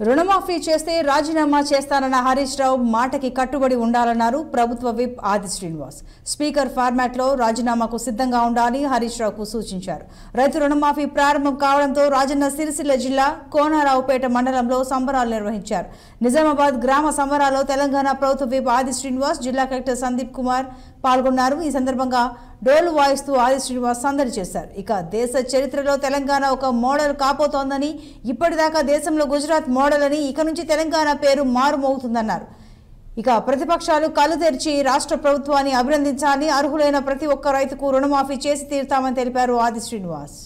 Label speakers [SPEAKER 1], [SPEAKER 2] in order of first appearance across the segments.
[SPEAKER 1] రుణమాఫీ చేస్తే రాజీనామా చేస్తానన్న హరీష్ రావు మాటకి కట్టుబడి ఉండాలన్నారు ప్రభుత్వ విప్ ఆది శ్రీనివాస్. స్పీకర్ ఫార్మాట్ లో రాజీనామాకు సిద్ధంగా ఉండాలని హరీష్ రావుకు సూచించారు. రైతు రుణమాఫీ ప్రారంభం కావడంతో రాజన్న సిరిసిల్ల జిల్లా కోనరావుపేట మండలంలో సంబరాలు నిర్వహించారు. నిజామాబాద్ గ్రామ సంబరాల్లో తెలంగాణ ప్రభుత్వ విప్ ఆది శ్రీనివాస్, జిల్లా కలెక్టర్ సందీప్ కుమార్ పాల్గొన్నారు. ఈ సందర్భంగా డోలు వాయిస్తూ ఆది శ్రీనివాస్ సందడి చేశారు. ఇక దేశ చరిత్రలో తెలంగాణ ఒక మోడల్ కాబోతోందని, ఇప్పటిదాకా దేశంలో గుజరాత్ మోడల్ అని, ఇక నుంచి తెలంగాణ పేరు మారుమోగుతుందన్నారు. ఇక ప్రతిపక్షాలు కళ్ళు తెరిచి రాష్ట్ర ప్రభుత్వాన్ని అభినందించాలని, అర్హులైన ప్రతి ఒక్క రైతుకు రుణమాఫీ చేసి తీరుతామని తెలిపారు ఆది శ్రీనివాస్.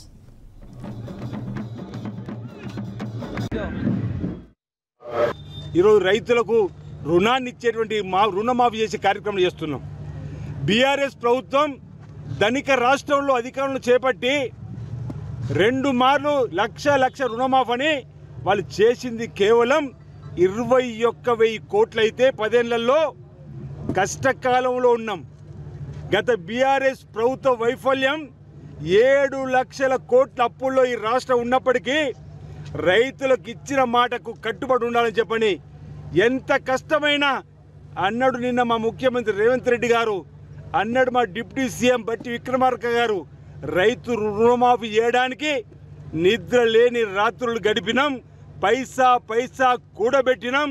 [SPEAKER 2] ఈరోజు రైతులకు రుణాన్ని ఇచ్చేటువంటి రుణమాఫీ చేసే కార్యక్రమం చేస్తున్నాం. బీఆర్ఎస్ ప్రభుత్వం ధనిక రాష్ట్రంలో అధికారంలో చేపట్టి 2 మార్లు లక్ష రుణమాఫీ అని వాళ్ళు చేసింది కేవలం 21,000 కోట్లయితే 10 ఏళ్లలో కష్టకాలంలో ఉన్నాం. గత బీఆర్ఎస్ ప్రభుత్వ వైఫల్యం 7 లక్షల కోట్ల అప్పుల్లో ఈ రాష్ట్రం ఉన్నప్పటికీ రైతులకు ఇచ్చిన మాటకు కట్టుబడి ఉండాలని చెప్పని ఎంత కష్టమైనా అన్నాడు. నిన్న మా ముఖ్యమంత్రి రేవంత్ రెడ్డి గారు అన్నాడు, మా డిప్యూటీ సీఎం బట్టి విక్రమార్క గారు రైతు రుణమాఫీ చేయడానికి నిద్ర లేని రాత్రులు గడిపినాం, పైసా కూడబెట్టినాం,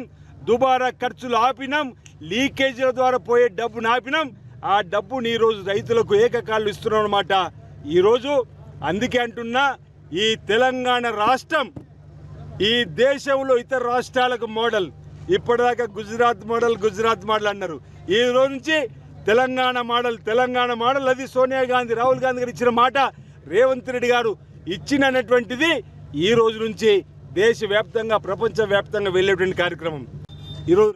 [SPEAKER 2] దుబారా ఖర్చులు ఆపినాం, లీకేజీల ద్వారా పోయే డబ్బును ఆపినాం. ఆ డబ్బుని ఈరోజు రైతులకు ఏకకాలు ఇస్తున్నాం అన్నమాట. ఈరోజు అందుకే అంటున్నా, ఈ తెలంగాణ రాష్ట్రం ఈ దేశంలో ఇతర రాష్ట్రాలకు మోడల్. ఇప్పటిదాకా గుజరాత్ మోడల్ అన్నారు. ఈ రోజు నుంచి తెలంగాణ మోడల్ అది సోనియా గాంధీ, రాహుల్ గాంధీ గారు ఇచ్చిన మాట, రేవంత్ రెడ్డి గారు ఇచ్చినటువంటిది ఈ రోజు నుంచి దేశవ్యాప్తంగా ప్రపంచవ్యాప్తంగా వెళ్ళేటువంటి కార్యక్రమం ఈరోజు.